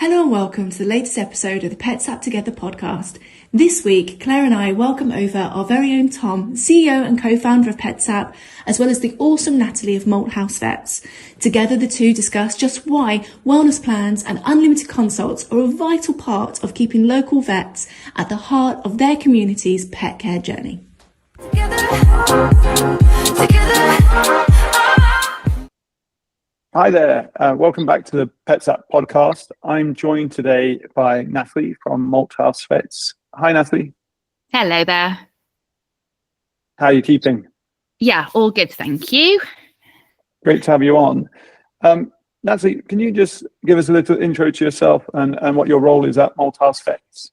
Hello and welcome to the latest episode of the PetsApp Together podcast. This week, Claire and I welcome over our very own Thom, CEO and co-founder of PetsApp, as well as the awesome Natalie of Malthouse Vets. Together, the two discuss just why wellness plans and unlimited consults are a vital part of keeping local vets at the heart of their community's pet care journey. Hi there, welcome back to the PetsApp podcast. I'm joined today by Natalie from Malthouse Vets. Hi Natalie. Hello there. How are you keeping? Yeah, all good, thank you. Great to have you on. Natalie, can you just give us a little intro to yourself and what your role is at Malthouse Vets?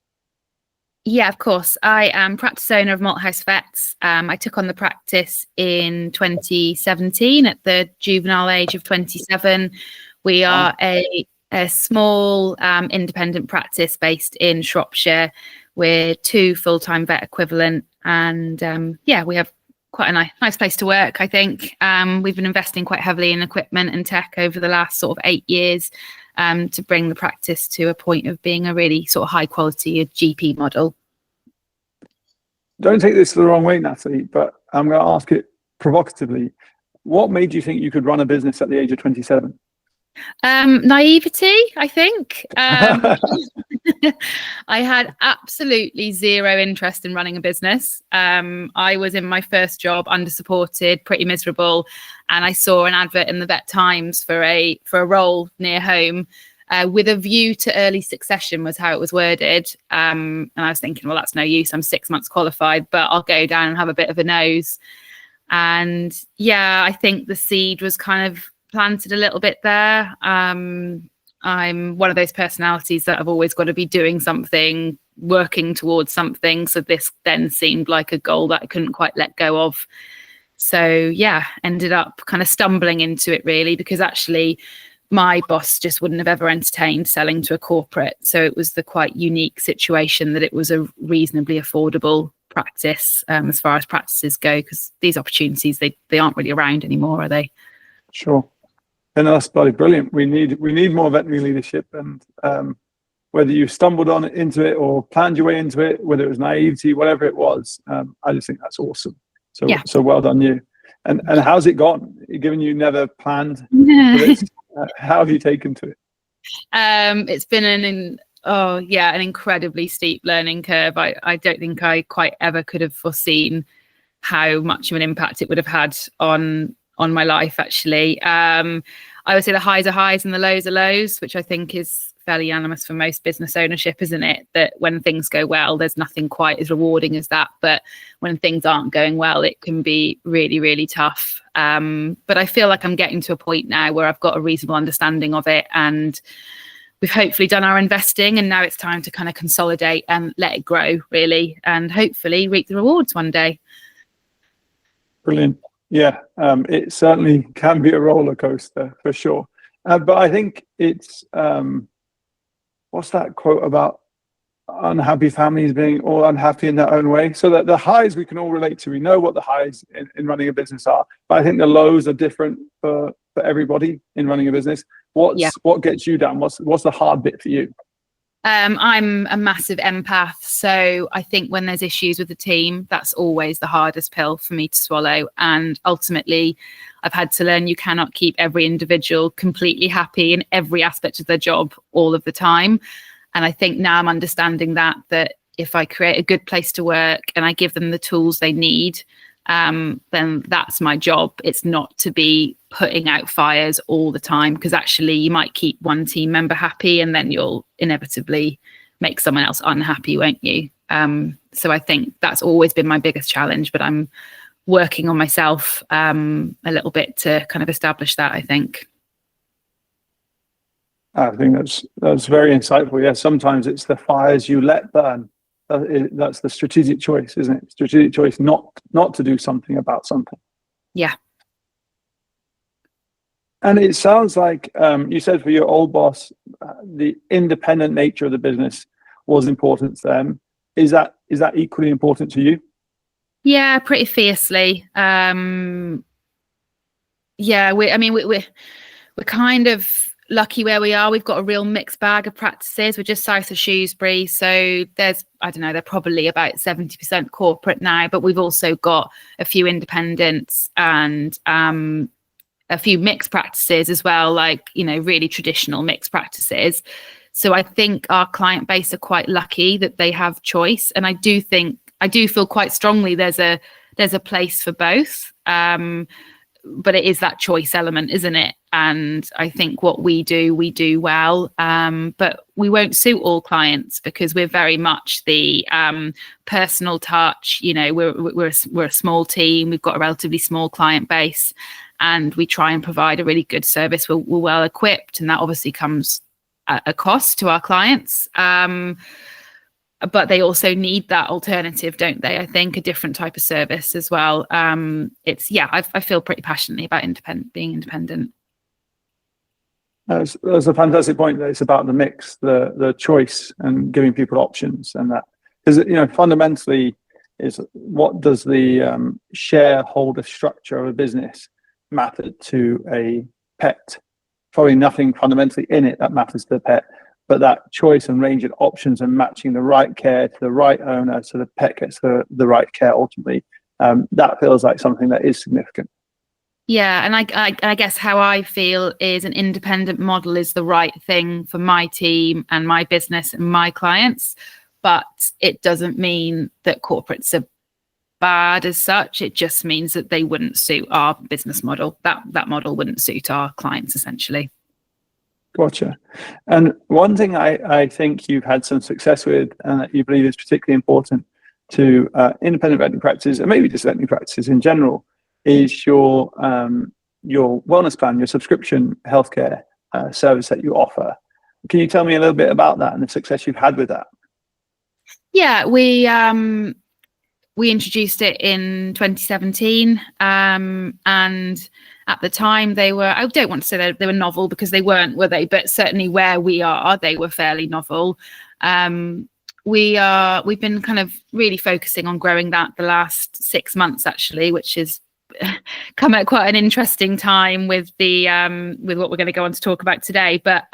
Yeah, of course. I am practice owner of Malthouse Vets. I took on the practice in 2017 at the juvenile age of 27. We are a small independent practice based in Shropshire. We're 2 full-time vet equivalent, and we have quite a nice place to work, I think. We've been investing quite heavily in equipment and tech over the last sort of 8 years to bring the practice to a point of being a really sort of high quality GP model. Don't take this the wrong way, Natalie, but I'm going to ask it provocatively. What made you think you could run a business at the age of 27? Naivety, I think. I had absolutely zero interest in running a business. I was in my first job, undersupported, pretty miserable, and I saw an advert in the Vet Times for a role near home with a view to early succession was how it was worded. And I was thinking, well, that's no use. I'm 6 months qualified, but I'll go down and have a bit of a nose. And yeah, I think the seed was kind of planted a little bit there. I'm one of those personalities that I've always got to be doing something, working towards something. So this then seemed like a goal that I couldn't quite let go of. So yeah, ended up kind of stumbling into it really, because actually my boss just wouldn't have ever entertained selling to a corporate. So it was the quite unique situation that it was a reasonably affordable practice as far as practices go, because these opportunities, they aren't really around anymore, are they? Sure. And that's bloody brilliant. We need more veterinary leadership, and whether you stumbled into it or planned your way into it, whether it was naivety, whatever it was, I just think that's awesome. So yeah. So well done you. And how's it gone? Given you never planned for this, how have you taken to it? It's been an incredibly steep learning curve. I don't think I quite ever could have foreseen how much of an impact it would have had on my life, actually. I would say the highs are highs and the lows are lows, which I think is fairly unanimous for most business ownership, isn't it? That when things go well, there's nothing quite as rewarding as that. But when things aren't going well, it can be really, really tough. But I feel like I'm getting to a point now where I've got a reasonable understanding of it, and we've hopefully done our investing, and now it's time to kind of consolidate and let it grow, really, and hopefully reap the rewards one day. Brilliant. Yeah, it certainly can be a roller coaster for sure. But I think it's, what's that quote about unhappy families being all unhappy in their own way? So that the highs we can all relate to. We know what the highs in running a business are, but I think the lows are different for everybody in running a business. What gets you down? What's the hard bit for you? I'm a massive empath, so I think when there's issues with the team, that's always the hardest pill for me to swallow. And ultimately, I've had to learn you cannot keep every individual completely happy in every aspect of their job all of the time. And I think now I'm understanding that if I create a good place to work and I give them the tools they need, then that's my job. It's not to be putting out fires all the time, because actually you might keep one team member happy and then you'll inevitably make someone else unhappy, won't you? So I think that's always been my biggest challenge, but I'm working on myself a little bit to kind of establish that, I think. I think that's very insightful. Yeah, sometimes it's the fires you let burn. That's the strategic choice, isn't it? Strategic choice not to do something about something. Yeah. And it sounds like you said for your old boss, the independent nature of the business was important to them. Is that equally important to you? Yeah, pretty fiercely. We're kind of lucky where we are. We've got a real mixed bag of practices. We're just south of Shrewsbury, so there's, I don't know, they're probably about 70% corporate now, but we've also got a few independents and a few mixed practices as well, like, you know, really traditional mixed practices. So I think our client base are quite lucky that they have choice, and I do feel quite strongly there's a place for both. But it is that choice element, isn't it? And I think what we do well, but we won't suit all clients because we're very much the personal touch. You know, we're a small team. We've got a relatively small client base, and we try and provide a really good service. We're well equipped, and that obviously comes at a cost to our clients. But they also need that alternative, don't they? I think a different type of service as well. I feel pretty passionately about being independent. That's a fantastic point. That it's about the mix, the choice, and giving people options, and that, because, you know, fundamentally is what does the shareholder structure of a business matter to a pet? Probably nothing fundamentally in it that matters to the pet. But that choice and range of options and matching the right care to the right owner so the pet gets the right care ultimately, that feels like something that is significant. Yeah, and I guess how I feel is an independent model is the right thing for my team and my business and my clients, but it doesn't mean that corporates are bad as such. It just means that they wouldn't suit our business model. That model wouldn't suit our clients, essentially. Gotcha. And one thing I think you've had some success with, and that you believe is particularly important to independent veterinary practices, and maybe just veterinary practices in general, is your wellness plan, your subscription healthcare service that you offer. Can you tell me a little bit about that and the success you've had with that? Yeah, we introduced it in 2017, and at the time they were, I don't want to say they were novel because they weren't, were they? But certainly where we are, they were fairly novel. We've been kind of really focusing on growing that the last 6 months, actually, which has come at quite an interesting time with the with what we're going to go on to talk about today. But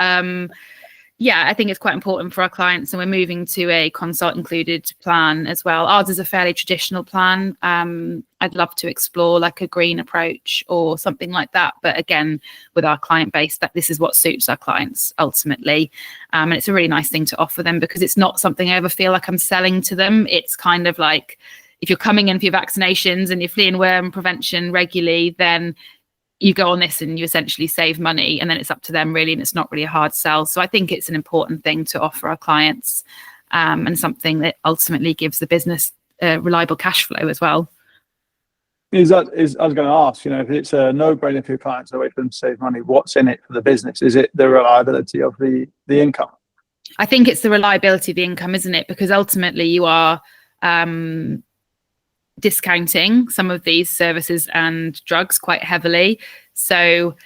yeah, I think it's quite important for our clients, and we're moving to a consult included plan as well. Ours is a fairly traditional plan. I'd love to explore like a green approach or something like that. But again, with our client base, that this is what suits our clients ultimately. And it's a really nice thing to offer them because it's not something I ever feel like I'm selling to them. It's kind of like, if you're coming in for your vaccinations and you're flea and worm prevention regularly, then you go on this and you essentially save money, and then it's up to them really, and it's not really a hard sell. So I think it's an important thing to offer our clients, and something that ultimately gives the business reliable cash flow as well. I was going to ask, you know, if it's a no-brainer for your clients, a way for them to save money, what's in it for the business? Is it the reliability of the income? I think it's the reliability of the income, isn't it? Because ultimately you are discounting some of these services and drugs quite heavily. So,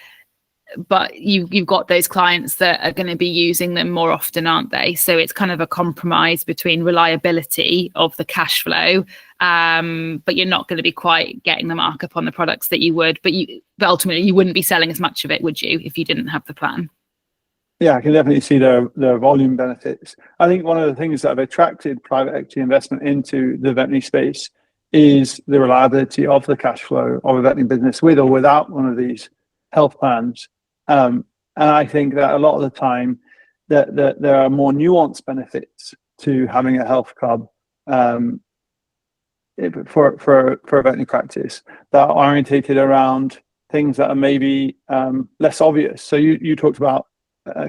but you've got those clients that are going to be using them more often, aren't they? So it's kind of a compromise between reliability of the cash flow, but you're not going to be quite getting the markup on the products that you would. But ultimately you wouldn't be selling as much of it, would you, if you didn't have the plan? Yeah, I can definitely see the volume benefits. I think one of the things that have attracted private equity investment into the veterinary space is the reliability of the cash flow of a veterinary business with or without one of these health plans. And I think that a lot of the time that there are more nuanced benefits to having a health club for a veterinary practice that are orientated around things that are maybe less obvious. So you talked about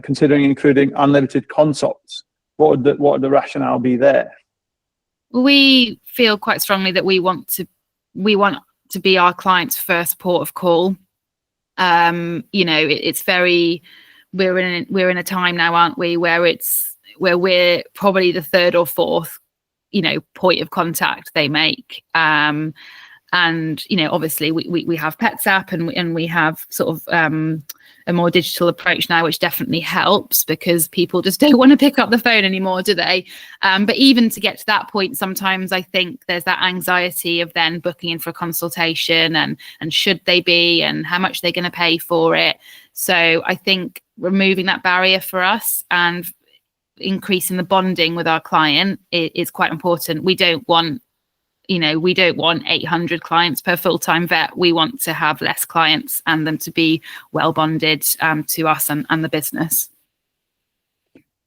considering including unlimited consults. What would the rationale be there? We feel quite strongly that we want to be our client's first port of call. You know, it's very, we're in a time now, aren't we, where we're probably the third or fourth, you know, point of contact they make. And you know, obviously we have PetsApp and we have sort of a more digital approach now, which definitely helps because people just don't want to pick up the phone anymore, do they? But even to get to that point, sometimes I think there's that anxiety of then booking in for a consultation and should they be and how much they're going to pay for it. So I think removing that barrier for us and increasing the bonding with our client is quite important. We don't want 800 clients per full-time vet. We want to have less clients and them to be well bonded to us and the business.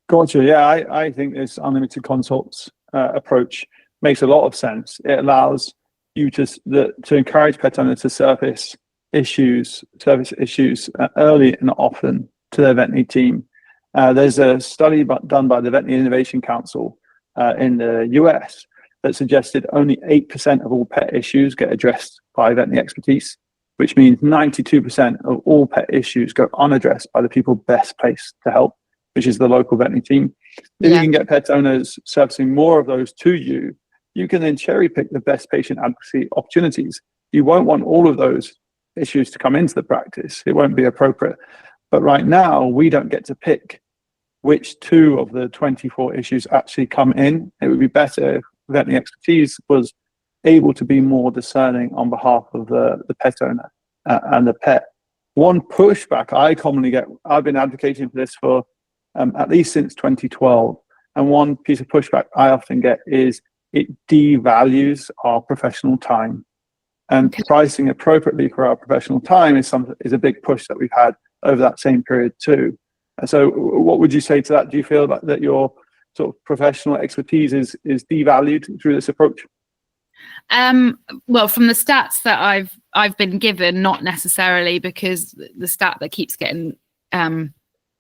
Gotcha. Yeah, I think this unlimited consults approach makes a lot of sense. It allows you to encourage pet owners to surface issues early and often to their veterinary team. There's a study done by the Veterinary Innovation Council in the US that suggested only 8% of all pet issues get addressed by veterinary expertise, which means 92% of all pet issues go unaddressed by the people best placed to help, which is the local veterinary team. If you can get pet owners surfacing more of those to you, you can then cherry pick the best patient advocacy opportunities. You won't want all of those issues to come into the practice. It won't be appropriate. But right now, we don't get to pick which 2 of the 24 issues actually come in. It would be better if veterinary expertise was able to be more discerning on behalf of the pet owner and the pet. One pushback I commonly get, I've been advocating for this for at least since 2012, and one piece of pushback I often get is it devalues our professional time. And pricing appropriately for our professional time is a big push that we've had over that same period too. And so what would you say to that? Do you feel that your sort of professional expertise is devalued through this approach? Well, from the stats that I've been given, not necessarily, because the stat that keeps getting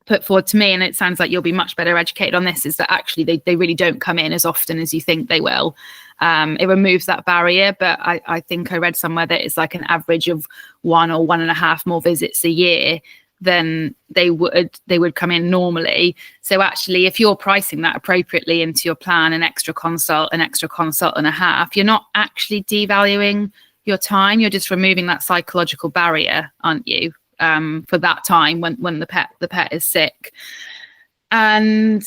put forward to me, and it sounds like you'll be much better educated on this, is that actually they really don't come in as often as you think they will. It removes that barrier, but I think I read somewhere that it's like an average of 1 or 1.5 more visits a year than they would come in normally. So actually, if you're pricing that appropriately into your plan, an extra consult and a half, you're not actually devaluing your time. You're just removing that psychological barrier, aren't you? For that time when the pet is sick. And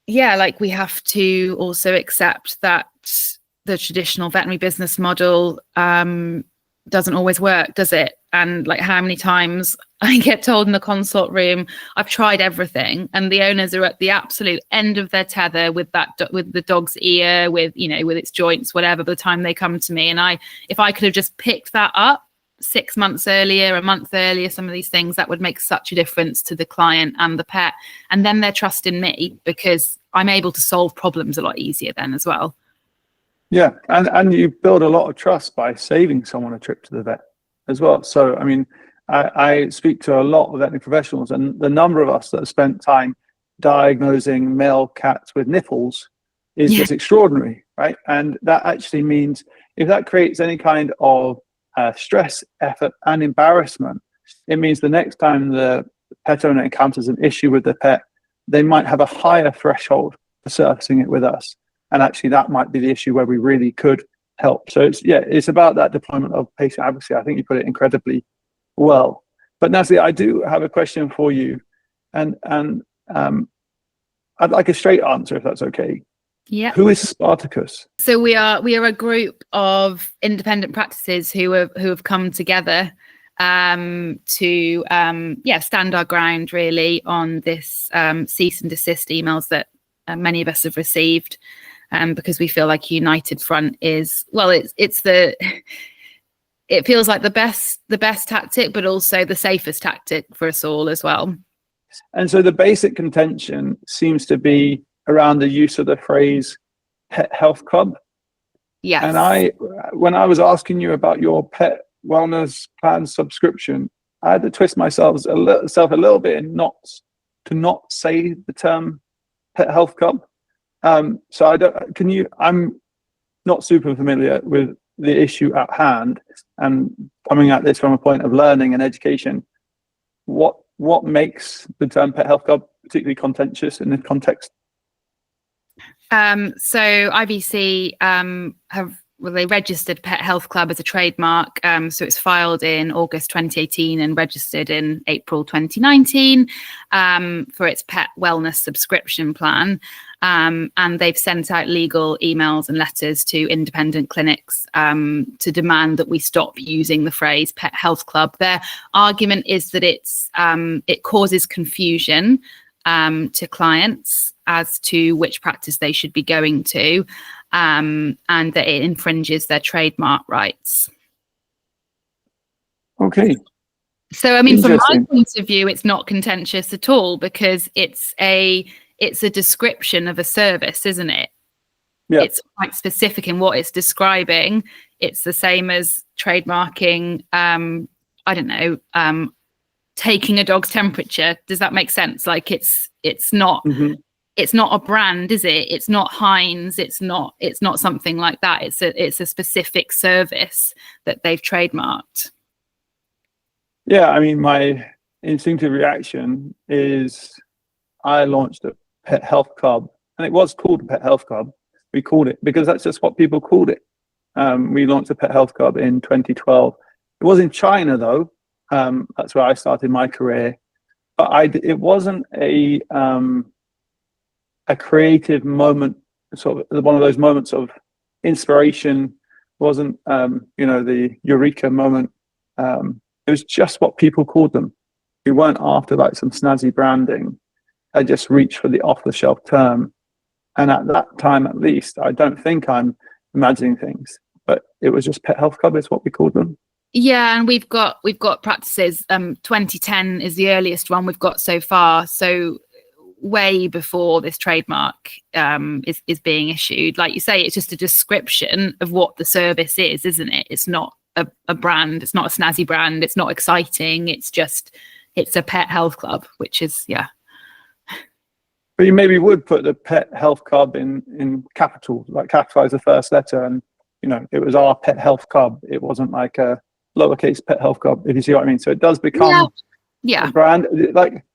yeah, like, we have to also accept that the traditional veterinary business model doesn't always work, does it? And like, how many times I get told in the consult room, I've tried everything, and the owners are at the absolute end of their tether with the dog's ear, with its joints, whatever, by the time they come to me. And if I could have just picked that up 6 months earlier, a month earlier, some of these things, that would make such a difference to the client and the pet. And then they're trusting me because I'm able to solve problems a lot easier then as well. Yeah, and you build a lot of trust by saving someone a trip to the vet as well. So, I mean, I speak to a lot of veterinary professionals, and the number of us that have spent time diagnosing male cats with nipples is just extraordinary, right? And that actually means, if that creates any kind of stress, effort, and embarrassment, it means the next time the pet owner encounters an issue with the pet, they might have a higher threshold for surfacing it with us. And actually, that might be the issue where we really could help. So it's about that deployment of patient advocacy. I think you put it incredibly well. But Natalie, I do have a question for you, and I'd like a straight answer, if that's okay. Yeah. Who is Spartacus? So we are a group of independent practices who have come together to stand our ground really on this cease and desist emails that many of us have received, because we feel like United Front is, well, it feels like the best tactic, but also the safest tactic for us all as well. And so the basic contention seems to be around the use of the phrase pet health club. Yes. And when I was asking you about your pet wellness plan subscription, I had to twist myself a little bit in knots to not say the term pet health club. So I'm not super familiar with the issue at hand, and coming at this from a point of learning and education, what makes the term pet health club particularly contentious in this context? So IVC have they registered Pet Health Club as a trademark. So it's filed in August 2018 and registered in April 2019 for its pet wellness subscription plan. And they've sent out legal emails and letters to independent clinics to demand that we stop using the phrase Pet Health Club. Their argument is that it causes confusion to clients as to which practice they should be going to, and that it infringes their trademark rights. Okay. So, I mean, from my point of view, it's not contentious at all, because it's a description of a service, isn't it? Yeah. It's quite specific in what it's describing. It's the same as trademarking, I don't know, taking a dog's temperature. Does that make sense? Like it's not it's not a brand, is it? It's not Heinz. It's not something like that. It's a specific service that they've trademarked. Yeah, I mean, my instinctive reaction is I launched a Pet Health Club, and it was called a Pet Health Club. We called it because that's just what people called it. We launched a Pet Health Club in 2012. It was in China, though. That's where I started my career. But it wasn't a creative moment, sort of one of those moments of inspiration. It wasn't, the eureka moment. It was just what people called them. We weren't after like some snazzy branding. I just reached for the off-the-shelf term. And at that time, at least, I don't think I'm imagining things, but it was just Pet Health Club is what we called them. Yeah, and we've got practices. 2010 is the earliest one we've got so far. So way before this trademark is being issued. Like you say, it's just a description of what the service is, isn't it? It's not a brand. It's not a snazzy brand. It's not exciting. It's a Pet Health Club, which is, yeah. But you maybe would put the Pet Health Club in capital, like capitalize the first letter, and it was our Pet Health Club. It wasn't like a lowercase Pet Health Club, if you see what I mean. So it does become a brand. Like,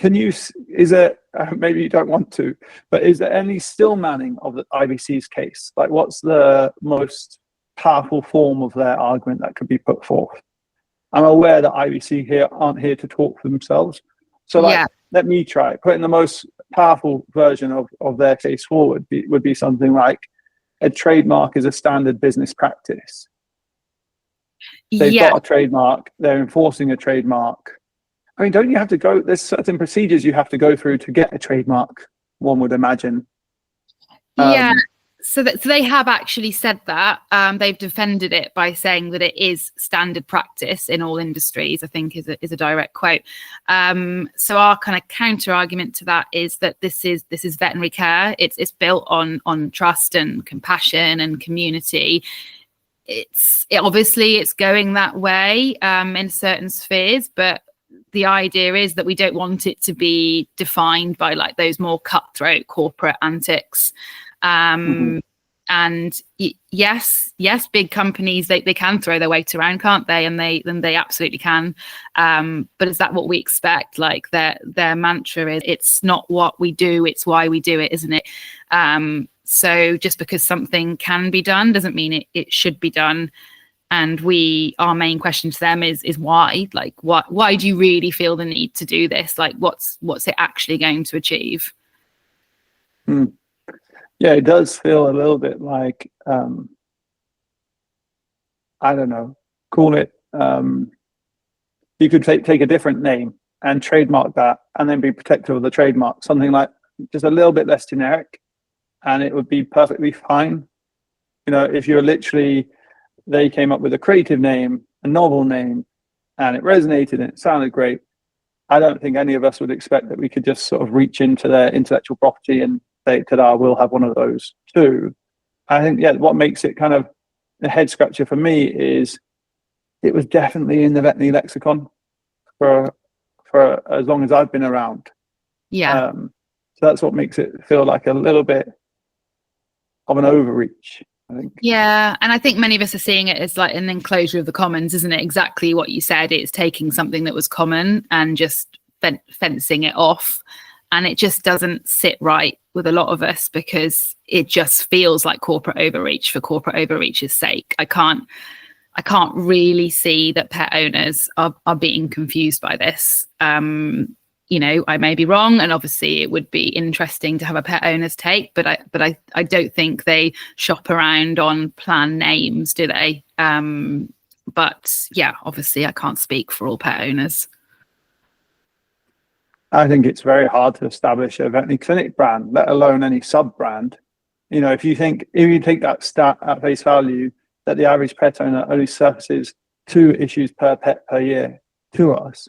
is there, maybe you don't want to, but is there any still manning of the IVC's case? Like, what's the most powerful form of their argument that could be put forth? I'm aware that IVC here aren't here to talk for themselves. So let me try. Putting the most powerful version of their case forward would be something like a trademark is a standard business practice. They've got a trademark. They're enforcing a trademark. I mean, don't you have to go? There's certain procedures you have to go through to get a trademark, one would imagine. So they have actually said that. They've defended it by saying that it is standard practice in all industries, I think is a direct quote. So our kind of counter argument to that is that this is veterinary care. It's built on trust and compassion and community. Obviously it's going that way in certain spheres, but the idea is that we don't want it to be defined by like those more cutthroat corporate antics. And yes, big companies, they can throw their weight around, can't they? And they absolutely can. But is that what we expect? Like their mantra is, it's not what we do, it's why we do it, isn't it? So just because something can be done doesn't mean it should be done. And our main question to them is why? Like, why do you really feel the need to do this? Like, what's it actually going to achieve? Yeah, it does feel a little bit like, I don't know, call it, you could take a different name and trademark that and then be protective of the trademark, something like just a little bit less generic, and it would be perfectly fine. If you're literally, they came up with a creative name, a novel name, and it resonated and it sounded great, I don't think any of us would expect that we could just sort of reach into their intellectual property and say, ta-da, we'll have one of those too. I think, what makes it kind of a head scratcher for me is it was definitely in the veterinary lexicon for as long as I've been around. Yeah. So that's what makes it feel like a little bit of an overreach, I think. Yeah, and I think many of us are seeing it as like an enclosure of the commons, isn't it? Exactly what you said. It's taking something that was common and just fencing it off. And it just doesn't sit right with a lot of us because it just feels like corporate overreach for corporate overreach's sake. I can't really see that pet owners are being confused by this. I may be wrong, and obviously it would be interesting to have a pet owner's take, but I don't think they shop around on plan names, do they? But yeah, obviously I can't speak for all pet owners. I think it's very hard to establish a veterinary clinic brand, let alone any sub brand. If you take that stat at face value, that the average pet owner only surfaces 2 issues per pet per year to us,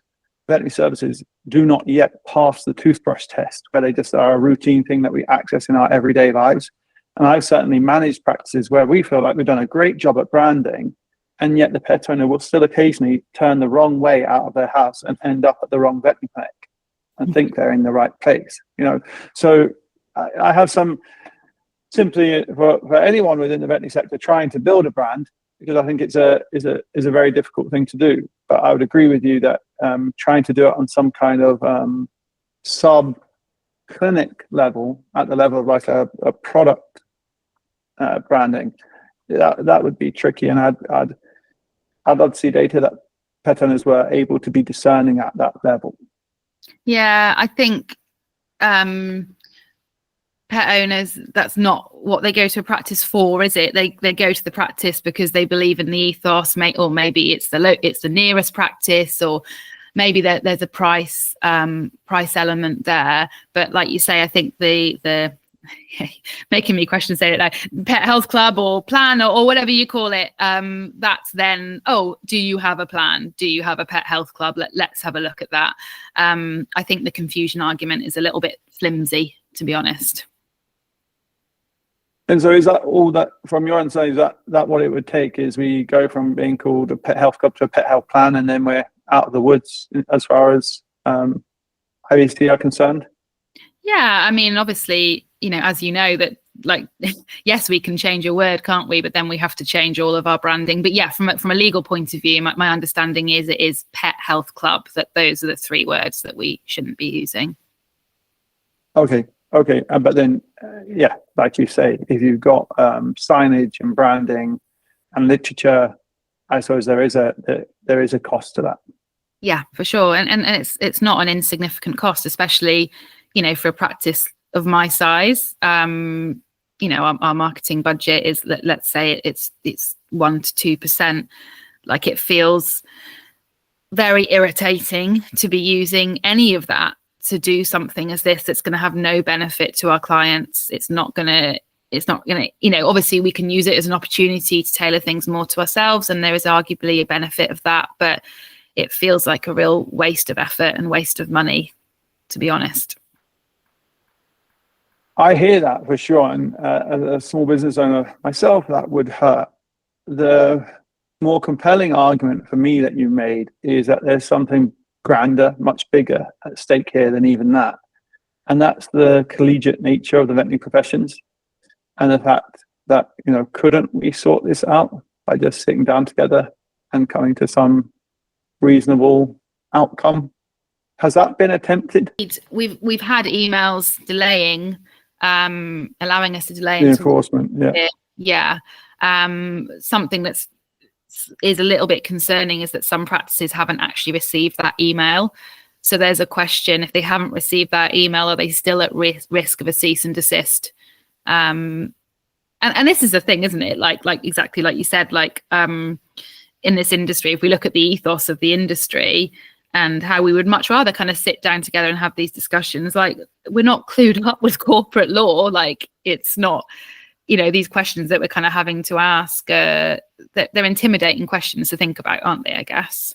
veterinary services do not yet pass the toothbrush test, where they just are a routine thing that we access in our everyday lives. And I've certainly managed practices where we feel like we've done a great job at branding, and yet the pet owner will still occasionally turn the wrong way out of their house and end up at the wrong veterinary clinic and think they're in the right place. So I have some simply for anyone within the veterinary sector trying to build a brand, because I think it's a very difficult thing to do. But I would agree with you that trying to do it on some kind of sub clinic level, at the level of like a product branding, that would be tricky. And I'd love to see data that pet owners were able to be discerning at that level. Yeah, I think pet owners, that's not what they go to a practice for, is it? They go to the practice because they believe in the ethos, or maybe it's the nearest practice, or maybe there's a price element there. But like you say, I think the making me question say it like pet health club or plan or whatever you call it, that's then, do you have a plan? Do you have a pet health club? Let's have a look at that. I think the confusion argument is a little bit flimsy, to be honest. And so is that all that, from your understanding, is that what it would take, is we go from being called a pet health club to a pet health plan, and then we're out of the woods as far as IVC are concerned? Yeah, I mean, obviously, as you know, that like, yes, we can change a word, can't we? But then we have to change all of our branding. But yeah, from a legal point of view, my understanding is it is pet health club, that those are the 3 words that we shouldn't be using. Okay. But then, like you say, if you've got signage and branding and literature, I suppose there is a cost to that. Yeah, for sure. And it's not an insignificant cost, especially, for a practice of my size. Our marketing budget is, let's say it's 1 to 2%. Like, it feels very irritating to be using any of that to do something as this that's going to have no benefit to our clients. It's not going to, obviously we can use it as an opportunity to tailor things more to ourselves, and there is arguably a benefit of that, but it feels like a real waste of effort and waste of money, to be honest. I hear that for sure. And as a small business owner myself, that would hurt. The more compelling argument for me that you made is that there's something grander, much bigger at stake here than even that. And that's the collegiate nature of the veterinary professions, and the fact that, couldn't we sort this out by just sitting down together and coming to some reasonable outcome? Has that been attempted? We've had emails delaying, allowing us to delay the enforcement. Yeah. Something that's is a little bit concerning is that some practices haven't actually received that email. So there's a question: if they haven't received that email, are they still at risk of a cease and desist? And this is the thing, isn't it? Like exactly like you said, in this industry, if we look at the ethos of the industry and how we would much rather kind of sit down together and have these discussions, like, we're not clued up with corporate law. Like, it's not, these questions that we're kind of having to ask, they're intimidating questions to think about, aren't they, I guess?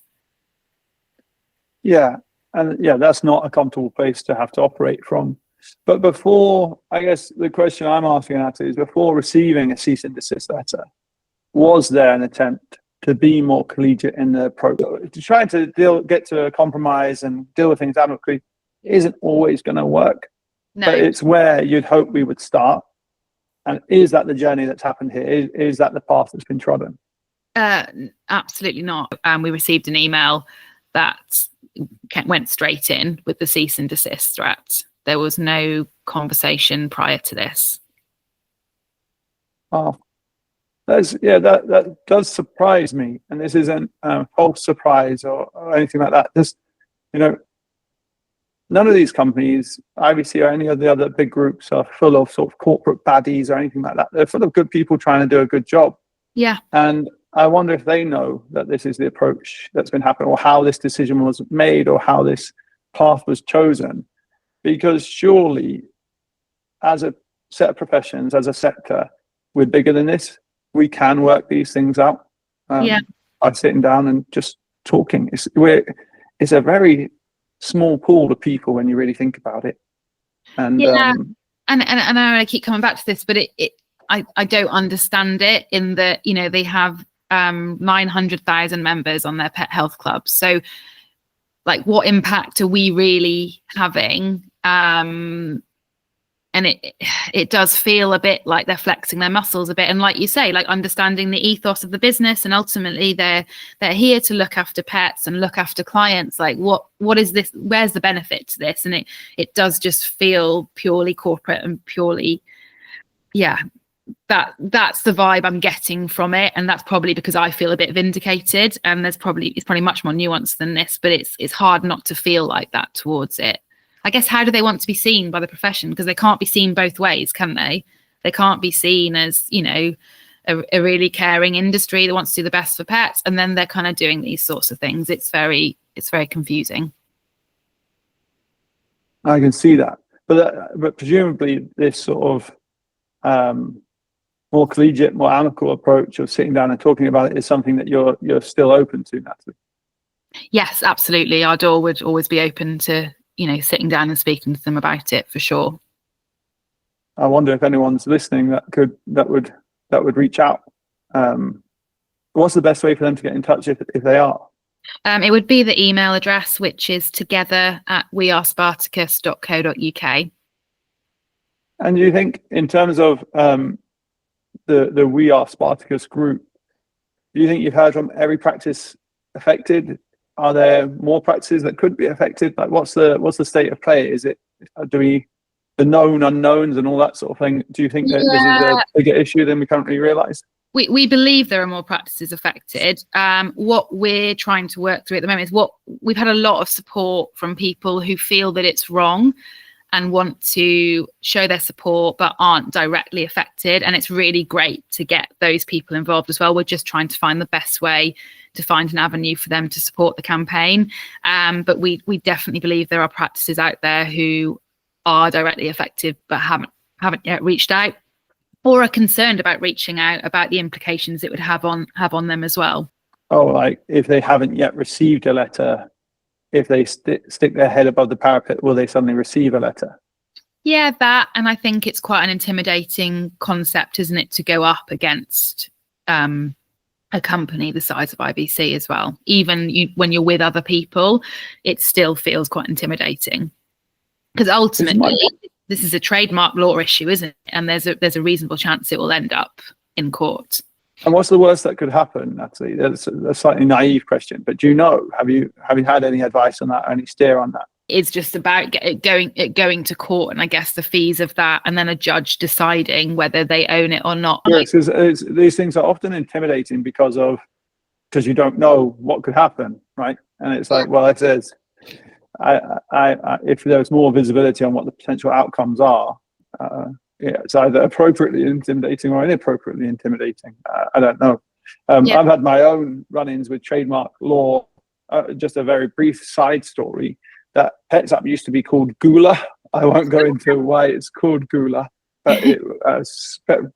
Yeah. And that's not a comfortable place to have to operate from. But before, I guess the question I'm asking, Natalie, is before receiving a cease and desist letter, was there an attempt to be more collegiate in the program? To try to get to a compromise and deal with things amicably isn't always going to work. No. But it's where you'd hope we would start. And is that the journey that's happened here? Is that the path that's been trodden? Absolutely not. We received an email that went straight in with the cease and desist threat. There was no conversation prior to this. Oh, that does surprise me. And this isn't a false surprise or anything like that. Just, none of these companies, IBC or any of the other big groups, are full of sort of corporate baddies or anything like that. They're full of good people trying to do a good job. Yeah. And I wonder if they know that this is the approach that's been happening, or how this decision was made, or how this path was chosen. Because surely, as a set of professions, as a sector, we're bigger than this. We can work these things out by sitting down and just talking. It's a very small pool of people when you really think about it. And and I keep coming back to this, but I don't understand it in that, they have 900,000 members on their pet health clubs. So like, what impact are we really having? And it does feel a bit like they're flexing their muscles a bit. And like you say, like understanding the ethos of the business, and ultimately they're here to look after pets and look after clients. Like what is this? Where's the benefit to this? And it does just feel purely corporate and purely, that's the vibe I'm getting from it. And that's probably because I feel a bit vindicated, and it's probably much more nuanced than this, but it's hard not to feel like that towards it. I guess, how do they want to be seen by the profession? Because they can't be seen both ways, can they? They can't be seen as, a really caring industry that wants to do the best for pets, and then they're kind of doing these sorts of things. It's very confusing. I can see that, but presumably this sort of more collegiate, more amicable approach of sitting down and talking about it is something that you're still open to, Natalie. Yes, absolutely. Our door would always be open to sitting down and speaking to them about it, for sure. I wonder if anyone's listening that would reach out. What's the best way for them to get in touch if they are? It would be the email address, which is together@wearespartacus.co.uk. And do you think, in terms of the We Are Spartacus group, do you think you've heard from every practice affected? Are there more practices that could be affected? Like, what's the state of play? Is it the known unknowns and all that sort of thing? Do you think that this is a bigger issue than we currently realise? We believe there are more practices affected. What we're trying to work through at the moment is we've had a lot of support from people who feel that it's wrong and want to show their support but aren't directly affected. And it's really great to get those people involved as well. We're just trying to find the best way to find an avenue for them to support the campaign. But we definitely believe there are practices out there who are directly affected but haven't yet reached out, or are concerned about reaching out about the implications it would have on them as well. Oh, like if they haven't yet received a letter, if they stick their head above the parapet, will they suddenly receive a letter? Yeah, that. And I think it's quite an intimidating concept, isn't it, to go up against a company the size of IBC as well. Even when you're with other people, it still feels quite intimidating, because ultimately this is a trademark law issue, isn't it? And there's a reasonable chance it will end up in court. And what's the worst that could happen, Natalie? That's a slightly naive question, but do you know? Have you had any advice on that, or any steer on that? It's just about going to court, and I guess the fees of that, and then a judge deciding whether they own it or not. Yes, these things are often intimidating because you don't know what could happen, right? And it's like, well, it is. If there's more visibility on what the potential outcomes are, it's either appropriately intimidating or inappropriately intimidating. I don't know. I've had my own run-ins with trademark law. Just a very brief side story. That PetsApp used to be called Gula. I won't go into why it's called Gula, but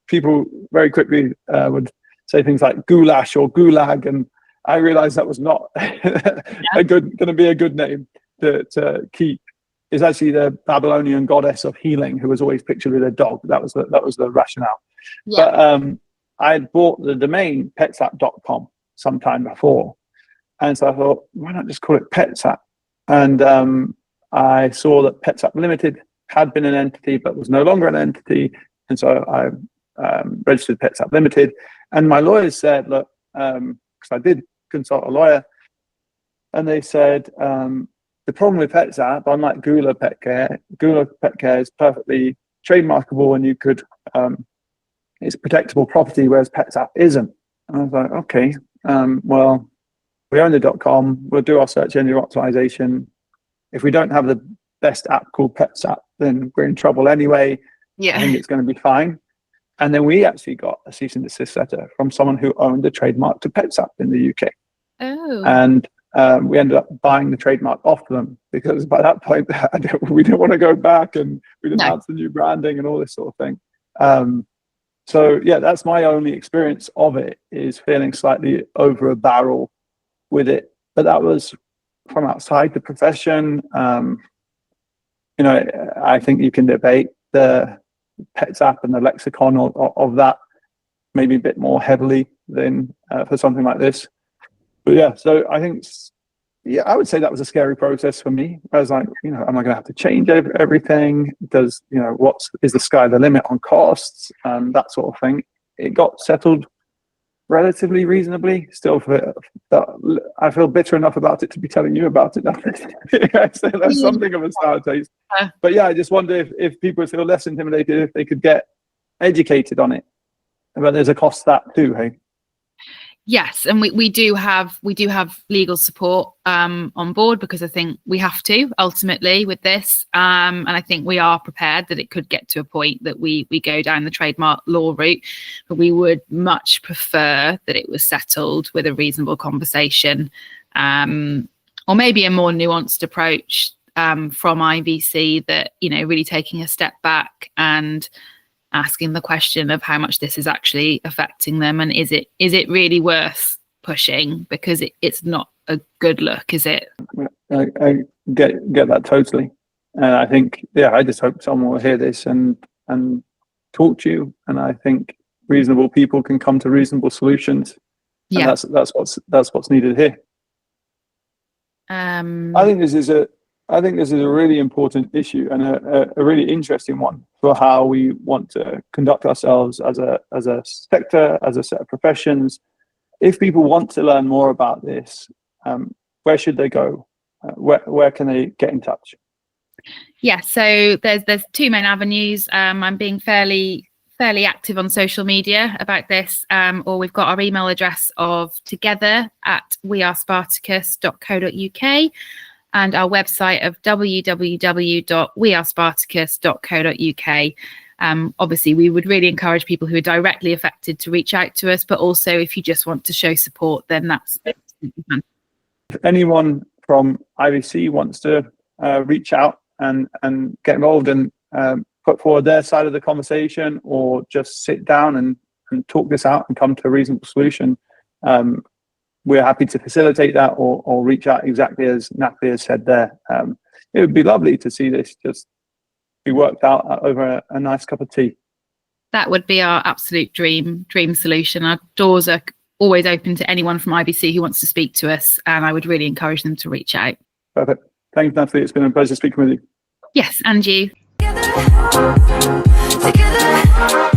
people very quickly would say things like goulash or gulag, and I realized that was not going to be a good name to keep. Is actually the Babylonian goddess of healing, who was always pictured with a dog. That was the rationale. Yeah. But I had bought the domain petsapp.com sometime before, and so I thought, why not just call it PetsApp? And I saw that PetsApp Limited had been an entity but was no longer an entity, and so I registered PetsApp Limited. And my lawyers said, look, because I did consult a lawyer, and they said, the problem with PetsApp, unlike Gula Pet Care is perfectly trademarkable, and you could, it's protectable property, whereas PetsApp isn't. And I was like, okay, well, we own the .com, we'll do our search engine optimization. If we don't have the best app called PetsApp, then we're in trouble anyway. Yeah. I think it's going to be fine. And then we actually got a cease and desist letter from someone who owned the trademark to PetsApp in the UK. Oh. And we ended up buying the trademark off them, because by that point we didn't want to go back, and we didn't have the new branding and all this sort of thing. So yeah, that's my only experience of it, is feeling slightly over a barrel with it. But that was from outside the profession. I think you can debate the PetsApp and the lexicon of that maybe a bit more heavily than for something like this. But yeah, so I think, I would say that was a scary process for me. I was like, am I going to have to change everything? Is the sky the limit on costs? That sort of thing. It got settled relatively reasonably. Still, I feel bitter enough about it to be telling you about it now. So that's something of a sour taste. But yeah, I just wonder if people feel less intimidated if they could get educated on it. But there's a cost to that too, hey? Yes, and we do have legal support on board, because I think we have to ultimately with this, and I think we are prepared that it could get to a point that we go down the trademark law route, but we would much prefer that it was settled with a reasonable conversation, or maybe a more nuanced approach from IVC, that really taking a step back and asking the question of how much this is actually affecting them, and is it really worth pushing, because it's not a good look, is it? I get that totally, and I think I just hope someone will hear this and talk to you, and I think reasonable people can come to reasonable solutions. And that's what's needed here. I think this is a really important issue, and a really interesting one for how we want to conduct ourselves as a sector, as a set of professions. If people want to learn more about this, where should they go? Where can they get in touch? Yeah, so there's two main avenues. I'm being fairly active on social media about this, or we've got our email address of together@wearespartacus.co.uk. and our website of www.wearespartacus.co.uk. Obviously, we would really encourage people who are directly affected to reach out to us, but also if you just want to show support, then that's fun. If anyone from IVC wants to reach out and get involved and put forward their side of the conversation, or just sit down and talk this out and come to a reasonable solution, we're happy to facilitate that, or reach out exactly as Natalie has said there. It would be lovely to see this just be worked out over a nice cup of tea. That would be our absolute dream solution. Our doors are always open to anyone from IVC who wants to speak to us, and I would really encourage them to reach out. Perfect. Thanks, Natalie. It's been a pleasure speaking with you. Yes, and you. Together.